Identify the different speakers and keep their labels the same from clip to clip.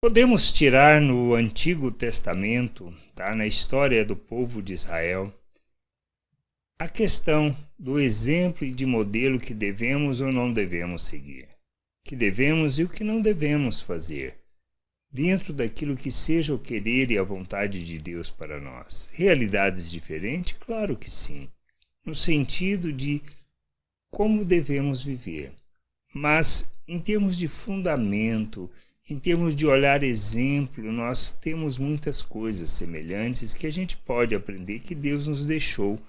Speaker 1: Podemos tirar no Antigo Testamento, na história do povo de Israel, a questão do exemplo e de modelo que devemos ou não devemos seguir, que devemos e o que não devemos fazer, dentro daquilo que seja o querer e a vontade de Deus para nós. Realidades diferentes? Claro que sim, no sentido de como devemos viver. Mas, em termos de fundamento, em termos de olhar exemplo, nós temos muitas coisas semelhantes que a gente pode aprender, que Deus nos deixou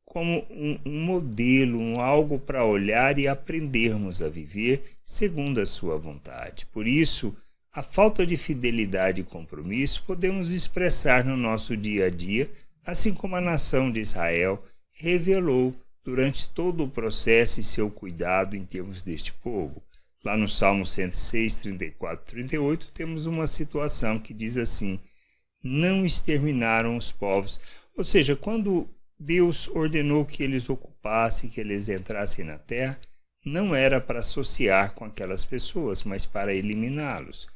Speaker 1: como um modelo, algo para olhar e aprendermos a viver segundo a sua vontade. Por isso, a falta de fidelidade e compromisso podemos expressar no nosso dia a dia, assim como a nação de Israel revelou durante todo o processo e seu cuidado em termos deste povo. Lá no Salmo 106, 34 e 38, temos uma situação que diz assim: não exterminaram os povos. Ou seja, quando Deus ordenou que eles ocupassem, que eles entrassem na terra, não era para associar com aquelas pessoas, mas para eliminá-los.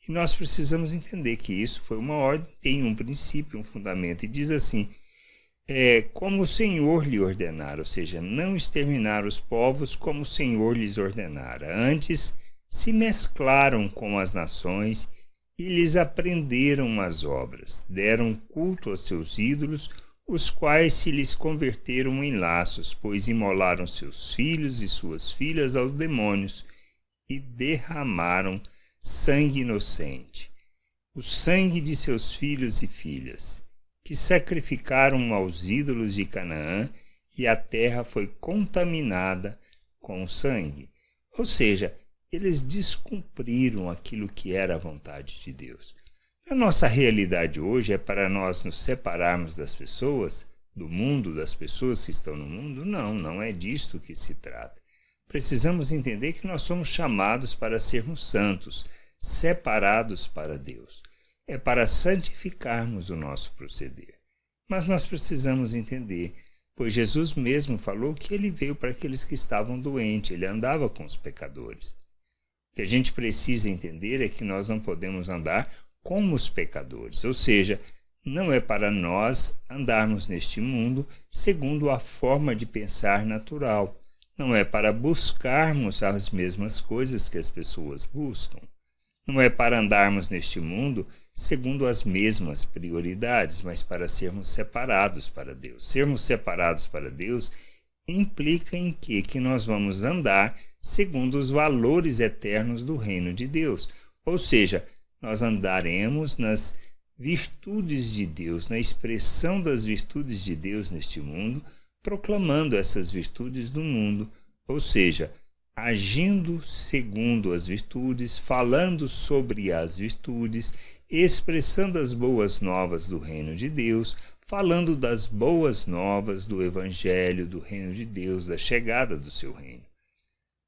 Speaker 1: E nós precisamos entender que isso foi uma ordem, tem um princípio, um fundamento, e diz assim: como o Senhor lhe ordenara, ou seja, não exterminar os povos como o Senhor lhes ordenara. Antes se mesclaram com as nações e lhes aprenderam as obras, deram culto aos seus ídolos, os quais se lhes converteram em laços, pois imolaram seus filhos e suas filhas aos demônios e derramaram sangue inocente, o sangue de seus filhos e filhas, que sacrificaram aos ídolos de Canaã, e a terra foi contaminada com sangue. Ou seja, eles descumpriram aquilo que era a vontade de Deus. A nossa realidade hoje é para nós nos separarmos das pessoas, do mundo, das pessoas que estão no mundo? Não, não é disto que se trata. Precisamos entender que nós somos chamados para sermos santos, separados para Deus. É para santificarmos o nosso proceder. Mas nós precisamos entender, pois Jesus mesmo falou que ele veio para aqueles que estavam doentes, ele andava com os pecadores. O que a gente precisa entender é que nós não podemos andar como os pecadores, ou seja, não é para nós andarmos neste mundo segundo a forma de pensar natural, não é para buscarmos as mesmas coisas que as pessoas buscam, não é para andarmos neste mundo segundo as mesmas prioridades, mas para sermos separados para Deus. Sermos separados para Deus implica em que nós vamos andar segundo os valores eternos do reino de Deus, ou seja, nós andaremos nas virtudes de Deus, na expressão das virtudes de Deus neste mundo, proclamando essas virtudes no mundo, ou seja, agindo segundo as virtudes, falando sobre as virtudes, expressando as boas novas do reino de Deus, falando das boas novas do Evangelho, do reino de Deus, da chegada do seu reino.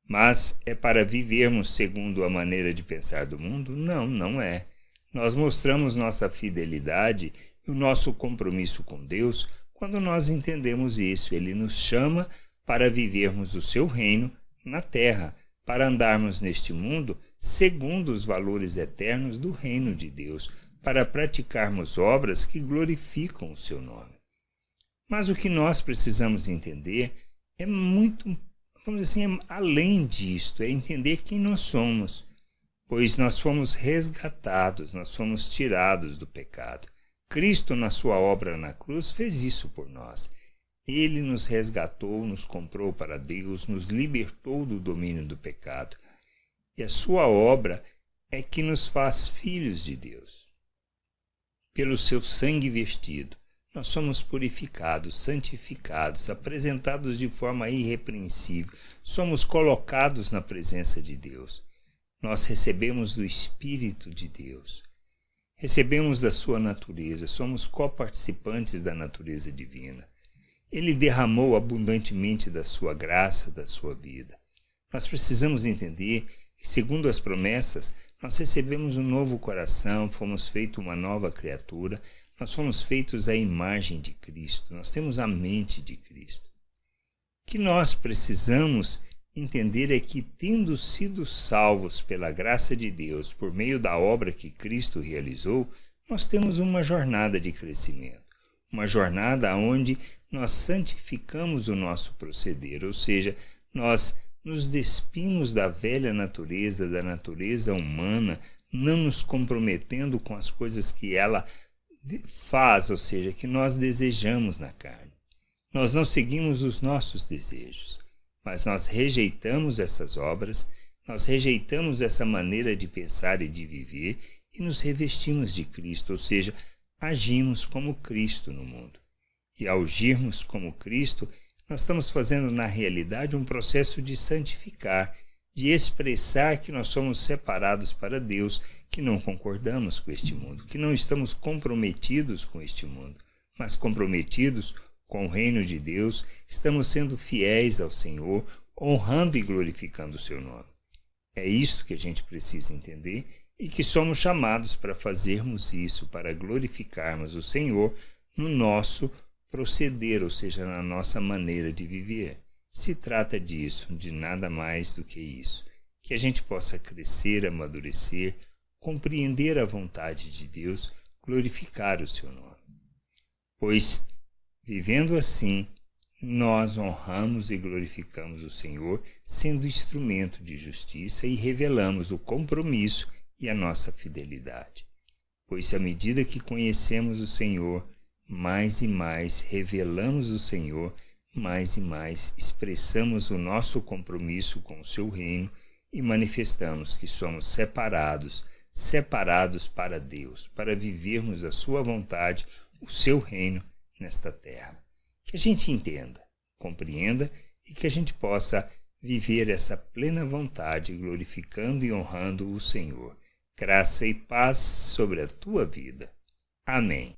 Speaker 1: Mas é para vivermos segundo a maneira de pensar do mundo? Não, não é. Nós mostramos nossa fidelidade e o nosso compromisso com Deus quando nós entendemos isso. Ele nos chama para vivermos o seu reino na terra, para andarmos neste mundo segundo os valores eternos do reino de Deus, para praticarmos obras que glorificam o seu nome. Mas o que nós precisamos entender é muito, vamos dizer assim, além disto, é entender quem nós somos, pois nós fomos resgatados, nós fomos tirados do pecado. Cristo, na sua obra na cruz, fez isso por nós. Ele nos resgatou, nos comprou para Deus, nos libertou do domínio do pecado. E a sua obra é que nos faz filhos de Deus. Pelo seu sangue vestido, nós somos purificados, santificados, apresentados de forma irrepreensível, somos colocados na presença de Deus. Nós recebemos do Espírito de Deus, recebemos da sua natureza, somos coparticipantes da natureza divina. Ele derramou abundantemente da sua graça, da sua vida. Nós precisamos entender que, segundo as promessas, nós recebemos um novo coração, fomos feitos uma nova criatura, nós fomos feitos à imagem de Cristo, nós temos a mente de Cristo. O que nós precisamos entender é que, tendo sido salvos pela graça de Deus por meio da obra que Cristo realizou, nós temos uma jornada de crescimento, uma jornada onde nós santificamos o nosso proceder, ou seja, nós nos despimos da velha natureza, da natureza humana, não nos comprometendo com as coisas que ela faz, ou seja, que nós desejamos na carne. Nós não seguimos os nossos desejos, mas nós rejeitamos essas obras, nós rejeitamos essa maneira de pensar e de viver e nos revestimos de Cristo, ou seja, agimos como Cristo no mundo. E ao agirmos como Cristo, nós estamos fazendo na realidade um processo de santificar, de expressar que nós somos separados para Deus, que não concordamos com este mundo, que não estamos comprometidos com este mundo, mas comprometidos com o reino de Deus, estamos sendo fiéis ao Senhor, honrando e glorificando o seu nome. É isto que a gente precisa entender e que somos chamados para fazermos isso, para glorificarmos o Senhor no nosso proceder, ou seja, na nossa maneira de viver. Se trata disso, de nada mais do que isso. Que a gente possa crescer, amadurecer, compreender a vontade de Deus, glorificar o seu nome. Pois, vivendo assim, nós honramos e glorificamos o Senhor, sendo instrumento de justiça e revelamos o compromisso e a nossa fidelidade. Pois, à medida que conhecemos o Senhor, mais e mais revelamos o Senhor, mais e mais expressamos o nosso compromisso com o seu reino e manifestamos que somos separados para Deus, para vivermos a sua vontade, o seu reino nesta terra. Que a gente entenda, compreenda e que a gente possa viver essa plena vontade, glorificando e honrando o Senhor. Graça e paz sobre a tua vida. Amém.